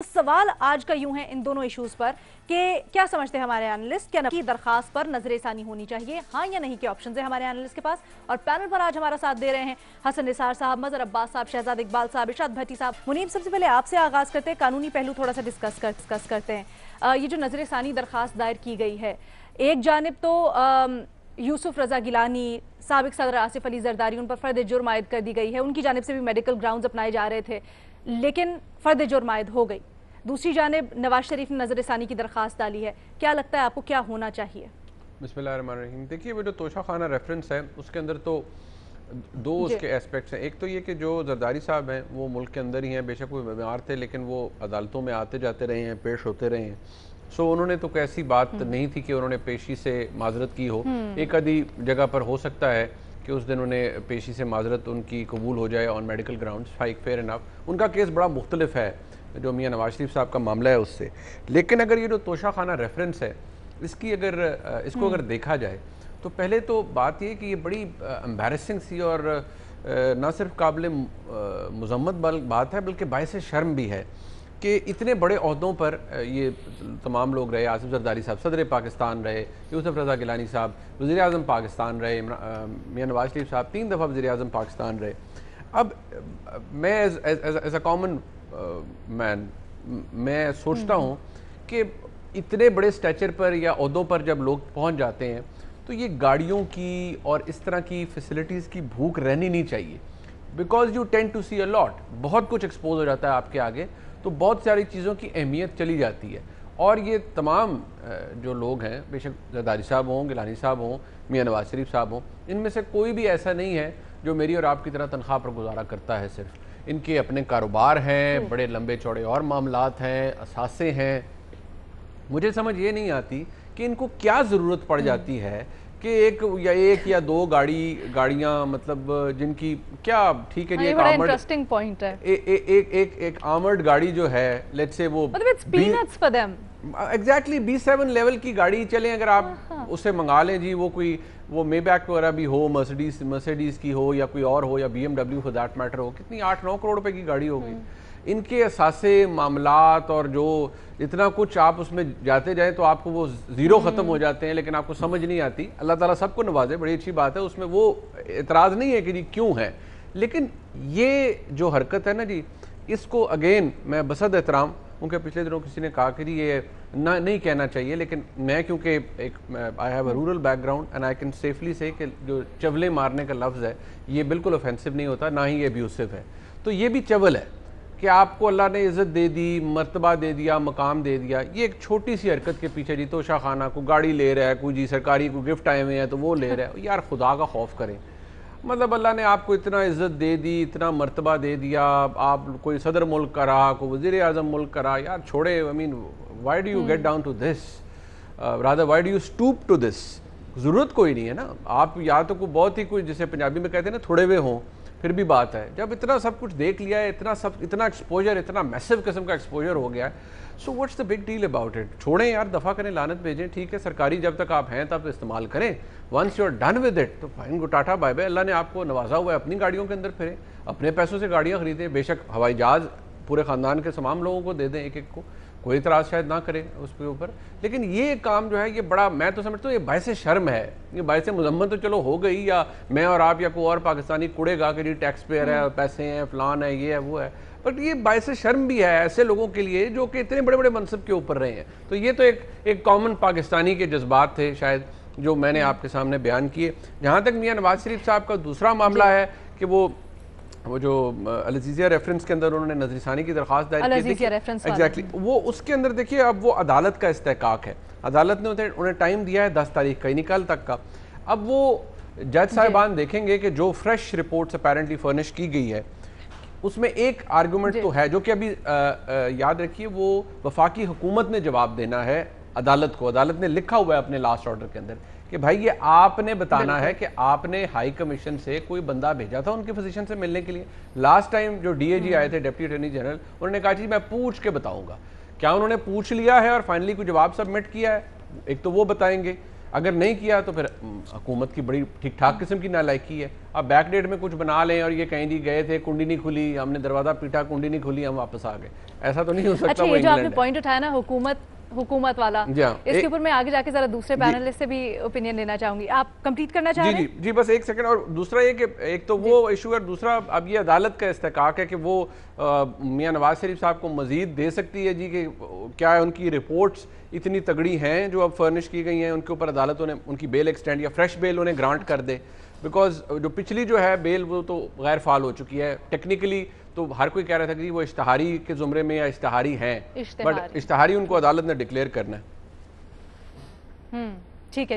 सवाल आज का यूं है इन दोनों इश्यूज पर कि क्या समझते हैं हमारे एनालिस्ट, क्या की दरखास्त पर नजरसानी होनी चाहिए, हाँ या नहीं के ऑप्शन है हमारे एनालिस्ट के पास। और पैनल पर आज हमारा साथ दे रहे हैं हसन निसार साहब, मजहर अब्बास साहब, शहजाद इकबाल साहब, इरशाद भट्टी साहब। मुनीब, सबसे पहले आपसे आगाज करते हैं, कानूनी पहलू थोड़ा सा डिस्कस करते हैं। ये जो नजरसानी दरखास्त दायर की गई है, एक जानिब तो यूसुफ रजा गिलानी, साबिक सदर आसिफ अली जरदारी, उन पर फर्द जुर्म आयद कर दी गई है। उनकी जानिब से भी मेडिकल ग्राउंड्स अपनाए जा रहे थे, लेकिन फर्द जुर्म आयद हो गई। दूसरी जानिब नवाज शरीफ ने नजरसानी की दरखास्त डाली है। क्या लगता है आपको, क्या होना चाहिए? बिस्मिल्लाहिर्रहमानिर्रहीम। देखिए, वो जो तोशा खाना रेफरेंस है उसके अंदर तो दो उसके एस्पेक्ट्स हैं। एक तो ये कि जो जरदारी साहब हैं वो मुल्क के अंदर ही हैं, बेशक वो बीमार थे लेकिन वो अदालतों में आते जाते रहे हैं, पेश होते रहे हैं। सो उन्होंने तो कैसी बात नहीं थी कि उन्होंने पेशी से माजरत की हो। एक आधी जगह पर हो सकता है कि उस दिन उन्हें पेशी से माजरत उनकी कबूल हो जाए on medical grounds, Faiq fair enough. उनका केस बड़ा मुख्तलिफ है जो मियाँ नवाज शरीफ साहब का मामला है उससे। लेकिन अगर ये जो तोशा खाना रेफरेंस है इसकी इसको अगर देखा जाए तो पहले तो बात ये कि ये बड़ी एम्बैरेसिंग सी और ना सिर्फ काबिल मजम्मत बात है बल्कि बायस शर्म भी है कि इतने बड़े ओहदों पर ये तमाम लोग रहे। आसिफ जरदारी साहब सदर पाकिस्तान रहे, यूसुफ रजा गिलानी साहब वज़ीर आज़म पाकिस्तान रहे, मियाँ नवाज शरीफ साहब 3 दफ़ा वज़ीर आज़म पाकिस्तान रहे। अब मैं एज अ कॉमन मैन मैं सोचता हूँ कि इतने बड़े स्टैचर पर या ओहदों पर जब लोग पहुँच जाते हैं तो ये गाड़ियों की और इस तरह की फैसिलिटीज़ की भूख रहनी नहीं चाहिए। Because you tend to see a lot, बहुत कुछ एक्सपोज हो जाता है आपके आगे, तो बहुत सारी चीज़ों की अहमियत चली जाती है। और ये तमाम जो लोग हैं, बेशक जरदारी साहब हों, गिलानी साहब हों, मियाँ नवाज शरीफ साहब हों, इनमें से कोई भी ऐसा नहीं है जो मेरी और आपकी तरह तनख्वाह पर गुजारा करता है। सिर्फ इनके अपने कारोबार हैं, बड़े लंबे चौड़े और मामलात हैं, असासे हैं। मुझे समझ ये नहीं आती कि इनको क्या ज़रूरत पड़ जाती है कि एक या दो गाड़ियाँ, मतलब जिनकी क्या, ठीक है जी, एक इंटरेस्टिंग पॉइंट है। एक आर्मर्ड गाड़ी जो है, लेट्स से वो एग्जैक्टली B7 लेवल की गाड़ी चलें, अगर आप उससे मंगा लें जी, वो मेबैक वगैरह भी हो, मर्सिडीज की हो या कोई और हो, या BMW फॉर दैट मैटर हो, कितनी 8-9 करोड़ रुपए की गाड़ी होगी। इनके असासे मामलात और जो इतना कुछ आप उसमें जाते जाए तो आपको वो ज़ीरो ख़त्म हो जाते हैं, लेकिन आपको समझ नहीं आती। अल्लाह ताला सबको नवाजे, बड़ी अच्छी बात है, उसमें वो एतराज़ नहीं है कि जी क्यों है। लेकिन ये जो हरकत है ना जी, इसको अगेन मैं बसद एहतराम, उनके पिछले दिनों किसी ने कहा कि जी ये नहीं कहना चाहिए, लेकिन मैं क्योंकि I have a rural background and I can safely से कि जो चवले मारने का लफ्ज़ है ये बिल्कुल ऑफेंसिव नहीं होता, ना ही ये अब्यूसिव है। तो ये भी चवल है कि आपको अल्लाह ने इज़्ज़त दे दी, मर्तबा दे दिया, मकाम दे दिया। ये एक छोटी सी हरकत के पीछे जी तोशा खाना को गाड़ी ले रहा है, कोई जी सरकारी को गिफ्ट आए हुए हैं तो वो ले रहा है। यार खुदा का खौफ करें, मतलब अल्लाह ने आपको इतना इज़्ज़त दे दी, इतना मर्तबा दे दिया, आप कोई सदर मुल्क का रहा, कोई वज़ीर आज़म मुल्क का रहा, यार छोड़े। I mean why do you get down to this, rather why do you stoop to this. ज़रूरत कोई नहीं है ना। आप या तो कोई बहुत ही कोई, जिसे पंजाबी में कहते हैं ना, थोड़े वे हों फिर भी बात है। जब इतना सब कुछ देख लिया है, इतना एक्सपोजर, इतना मैसिव किस्म का एक्सपोजर हो गया है, so what's the big deal about it. छोड़ें यार, दफ़ा करें, लानत भेजें, ठीक है, सरकारी जब तक आप हैं तब इस्तेमाल करें। Once you are done with it तो fine, go tata bye bye. Allah ने आपको नवाजा हुआ है, अपनी गाड़ियों के अंदर फिरें, अपने पैसों से गाड़ियाँ खरीदें, बेशक हवाई जहाज़ पूरे ख़ानदान के तमाम लोगों को दे दें, एक एक को, कोई इतराज़ शायद ना करें उसके ऊपर। लेकिन ये काम जो है ये बड़ा, मैं तो समझता हूँ ये बायस शर्म है। ये बायस मजम्मत तो चलो हो गई, या मैं और आप या कोई और पाकिस्तानी कूड़ेगा कि जी टैक्स पेयर है, पैसे हैं, फलान है, ये है, वो है, बट ये बायस शर्म भी है ऐसे लोगों के लिए जो कि इतने बड़े बड़े मनसब के ऊपर रहे हैं। तो ये तो एक कॉमन पाकिस्तानी के जज्बात थे शायद जो मैंने आपके सामने बयान किए। जहाँ तक मियाँ नवाज शरीफ साहब का दूसरा मामला है कि वो जो अल-अज़ीज़िया रेफरेंस के अंदर उन्होंने नजरसानी की दरख्वास्त दायर की थी, एग्जैक्टली वो उसके अंदर देखिए, अब वो अदालत का इस्तेहकाक है। अदालत ने उन्हें टाइम दिया है 10 तारीख का, निकल तक का। अब वो जज साहिबान देखेंगे कि जो फ्रेश रिपोर्ट्स अपेरेंटली फर्निश की गई है उसमें एक आर्गूमेंट तो है जो कि अभी याद रखिए वो वफाकी हुकूमत ने जवाब देना है अदालत को। अदालत ने लिखा हुआ है अपने लास्ट ऑर्डर के अंदर कि भाई ये आपने बताना है कि आपने हाई कमीशन से कोई बंदा भेजा था उनकी पोजीशन से मिलने के लिए। लास्ट टाइम जो DAG आए थे, डिप्टी अटॉर्नी जनरल, उन्होंने कहा जी मैं पूछ के बताऊंगा। क्या उन्होंने पूछ लिया है और फाइनली कोई जवाब सबमिट किया है? एक तो वो बताएंगे। अगर नहीं किया तो फिर हुकूमत की बड़ी ठीक ठाक किस्म की नालायकी है। अब बैक डेट में कुछ बना लें और ये कहीं जी गए थे, कुंडी नहीं खुली, हमने दरवाजा पीटा, कुंडी नहीं खुली, हम वापस आ गए, ऐसा तो नहीं हो सकता। अच्छा, ये जो आपने पॉइंट उठाया ना हुकूमत वाला, इसके ऊपर मैं आगे जाके जरा दूसरे पैनलिस्ट से भी ओपिनियन लेना चाहूंगी। आप कंप्लीट करना चाह रहे हैं? जी बस एक सेकंड। और दूसरा ये कि एक तो वो इशू है, दूसरा अब ये अदालत का इस्तेकाक है कि वो मियां नवाज शरीफ साहब को मजीद दे सकती है जी, कि क्या है उनकी रिपोर्ट्स इतनी तगड़ी हैं जो अब फर्निश की गई हैं, उनके ऊपर अदालतों ने उनकी बेल एक्सटेंड या फ्रेश बेल उन्हें ग्रांट कर दे। बिकॉज जो पिछली जो है बेल वो तो गैर फाल हो चुकी है टेक्निकली। तो हर कोई कह रहा था कि वो इश्तहारी के जुमरे में या इश्तहारी हैं, बट इश्तहारी उनको अदालत ने डिक्लेयर करना है। ठीक है जी।